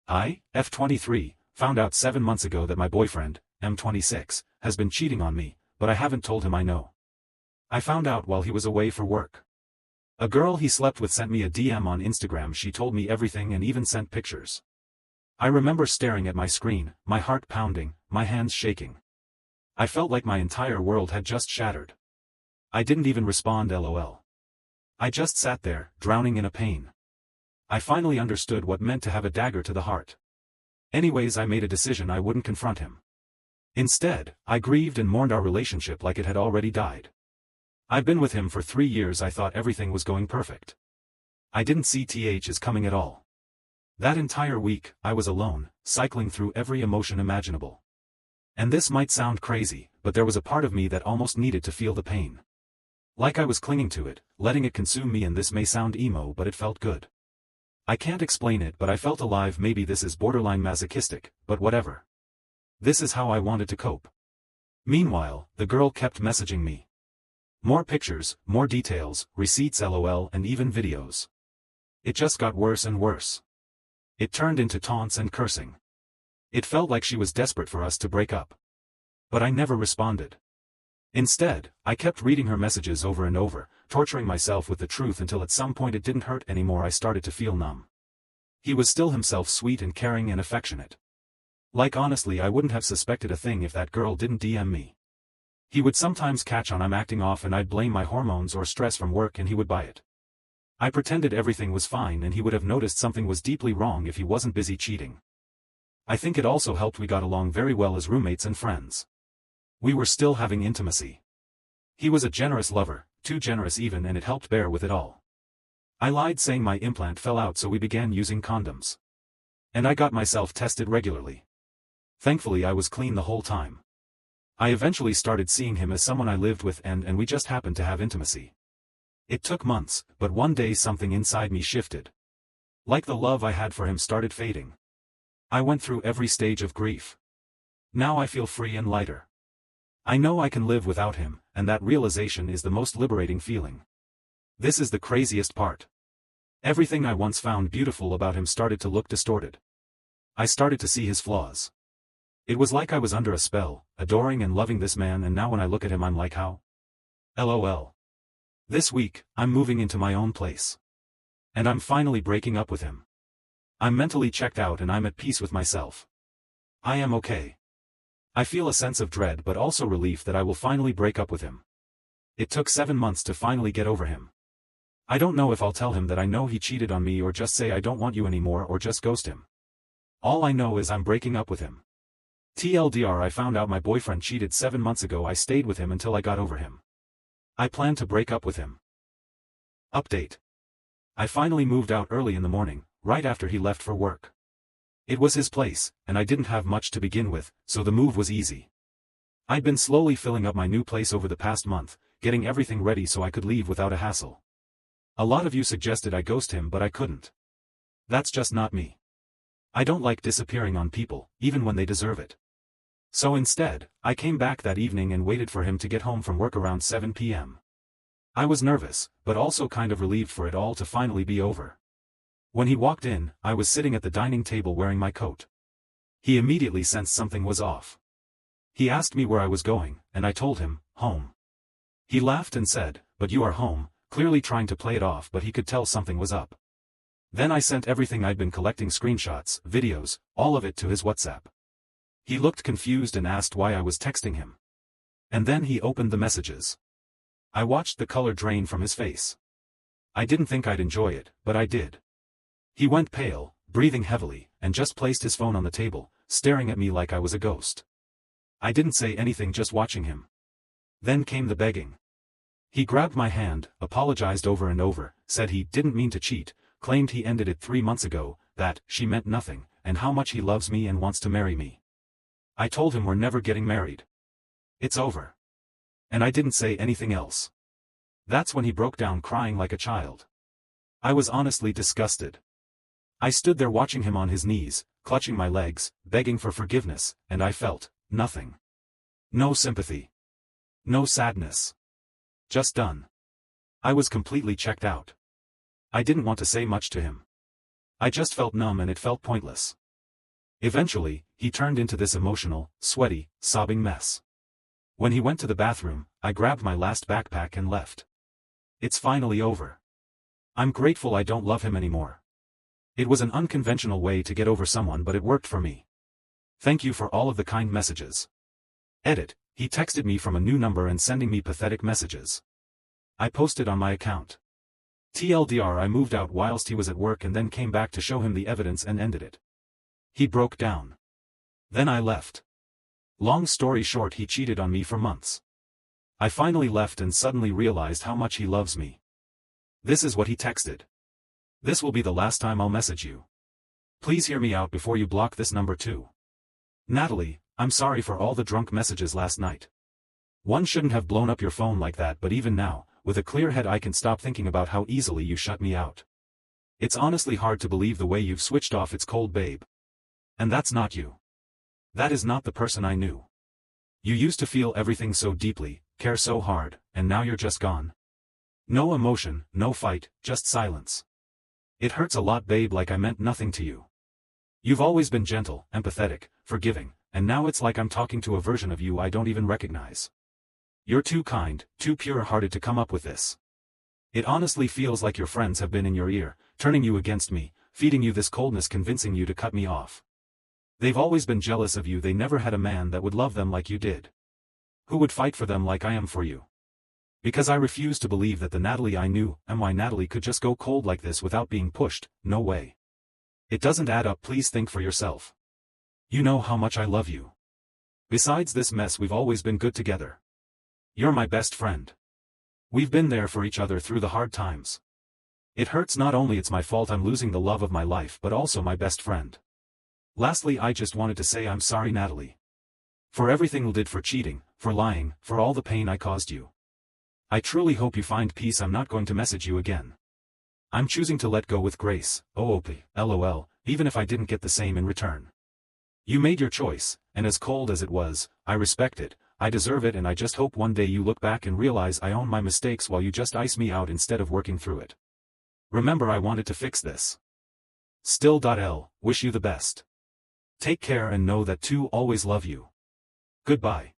I, F23, found out 7 months ago that my boyfriend, M26, has been cheating on me, but I haven't told him I know. I found out while he was away for work. A girl he slept with sent me a DM on Instagram. She told me everything and even sent pictures. I remember staring at my screen, my heart pounding, my hands shaking. I felt like my entire world had just shattered. I didn't even respond LOL. I just sat there, drowning in a pain. I finally understood what meant to have a dagger to the heart. Anyways, I made a decision I wouldn't confront him. Instead, I grieved and mourned our relationship like it had already died. I've been with him for 3 years. I thought everything was going perfect. I didn't see THs coming at all. That entire week, I was alone, cycling through every emotion imaginable. And this might sound crazy, but there was a part of me that almost needed to feel the pain. Like I was clinging to it, letting it consume me, and this may sound emo, but it felt good. I can't explain it, but I felt alive. Maybe this is borderline masochistic, but whatever. This is how I wanted to cope. Meanwhile, the girl kept messaging me. More pictures, more details, receipts LOL, and even videos. It just got worse and worse. It turned into taunts and cursing. It felt like she was desperate for us to break up. But I never responded. Instead, I kept reading her messages over and over, torturing myself with the truth until at some point it didn't hurt anymore. I started to feel numb. He was still himself, sweet and caring and affectionate. Like honestly, I wouldn't have suspected a thing if that girl didn't DM me. He would sometimes catch on I'm acting off and I'd blame my hormones or stress from work and he would buy it. I pretended everything was fine and he would have noticed something was deeply wrong if he wasn't busy cheating. I think it also helped we got along very well as roommates and friends. We were still having intimacy. He was a generous lover, too generous even, and it helped bear with it all. I lied saying my implant fell out, so we began using condoms. And I got myself tested regularly. Thankfully I was clean the whole time. I eventually started seeing him as someone I lived with and we just happened to have intimacy. It took months, but one day something inside me shifted. Like the love I had for him started fading. I went through every stage of grief. Now I feel free and lighter. I know I can live without him, and that realization is the most liberating feeling. This is the craziest part. Everything I once found beautiful about him started to look distorted. I started to see his flaws. It was like I was under a spell, adoring and loving this man, and now when I look at him I'm like, how? LOL. This week, I'm moving into my own place. And I'm finally breaking up with him. I'm mentally checked out and I'm at peace with myself. I am okay. I feel a sense of dread but also relief that I will finally break up with him. It took 7 months to finally get over him. I don't know if I'll tell him that I know he cheated on me or just say I don't want you anymore or just ghost him. All I know is I'm breaking up with him. TLDR, I found out my boyfriend cheated 7 months ago. I stayed with him until I got over him. I plan to break up with him. Update. I finally moved out early in the morning, right after he left for work. It was his place, and I didn't have much to begin with, so the move was easy. I'd been slowly filling up my new place over the past month, getting everything ready so I could leave without a hassle. A lot of you suggested I ghost him, but I couldn't. That's just not me. I don't like disappearing on people, even when they deserve it. So instead, I came back that evening and waited for him to get home from work around 7 p.m. I was nervous, but also kind of relieved for it all to finally be over. When he walked in, I was sitting at the dining table wearing my coat. He immediately sensed something was off. He asked me where I was going, and I told him, home. He laughed and said, "But you are home," clearly trying to play it off, but he could tell something was up. Then I sent everything I'd been collecting, screenshots, videos, all of it, to his WhatsApp. He looked confused and asked why I was texting him. And then he opened the messages. I watched the color drain from his face. I didn't think I'd enjoy it, but I did. He went pale, breathing heavily, and just placed his phone on the table, staring at me like I was a ghost. I didn't say anything, just watching him. Then came the begging. He grabbed my hand, apologized over and over, said he didn't mean to cheat, claimed he ended it 3 months ago, that she meant nothing, and how much he loves me and wants to marry me. I told him we're never getting married. It's over. And I didn't say anything else. That's when he broke down crying like a child. I was honestly disgusted. I stood there watching him on his knees, clutching my legs, begging for forgiveness, and I felt nothing. No sympathy. No sadness. Just done. I was completely checked out. I didn't want to say much to him. I just felt numb and it felt pointless. Eventually, he turned into this emotional, sweaty, sobbing mess. When he went to the bathroom, I grabbed my last backpack and left. It's finally over. I'm grateful I don't love him anymore. It was an unconventional way to get over someone, but it worked for me. Thank you for all of the kind messages. Edit, he texted me from a new number and sending me pathetic messages. I posted on my account. TLDR, I moved out whilst he was at work and then came back to show him the evidence and ended it. He broke down. Then I left. Long story short, he cheated on me for months. I finally left and suddenly realized how much he loves me. This is what he texted. This will be the last time I'll message you. Please hear me out before you block this number too. Natalie, I'm sorry for all the drunk messages last night. One shouldn't have blown up your phone like that, but even now, with a clear head I can stop thinking about how easily you shut me out. It's honestly hard to believe the way you've switched off. It's cold, babe. And that's not you. That is not the person I knew. You used to feel everything so deeply, care so hard, and now you're just gone. No emotion, no fight, just silence. It hurts a lot, babe, like I meant nothing to you. You've always been gentle, empathetic, forgiving, and now it's like I'm talking to a version of you I don't even recognize. You're too kind, too pure-hearted to come up with this. It honestly feels like your friends have been in your ear, turning you against me, feeding you this coldness, convincing you to cut me off. They've always been jealous of you. They never had a man that would love them like you did. Who would fight for them like I am for you? Because I refuse to believe that the Natalie I knew, my Natalie, could just go cold like this without being pushed. No way. It doesn't add up. Please think for yourself. You know how much I love you. Besides this mess, we've always been good together. You're my best friend. We've been there for each other through the hard times. It hurts. Not only it's my fault I'm losing the love of my life, but also my best friend. Lastly, I just wanted to say I'm sorry, Natalie. For everything you did, for cheating, for lying, for all the pain I caused you. I truly hope you find peace. I'm not going to message you again. I'm choosing to let go with grace. OOP, LOL, even if I didn't get the same in return. You made your choice, and as cold as it was, I respect it, I deserve it, and I just hope one day you look back and realize I own my mistakes while you just ice me out instead of working through it. Remember, I wanted to fix this. Still.L, wish you the best. Take care and know that too always love you. Goodbye.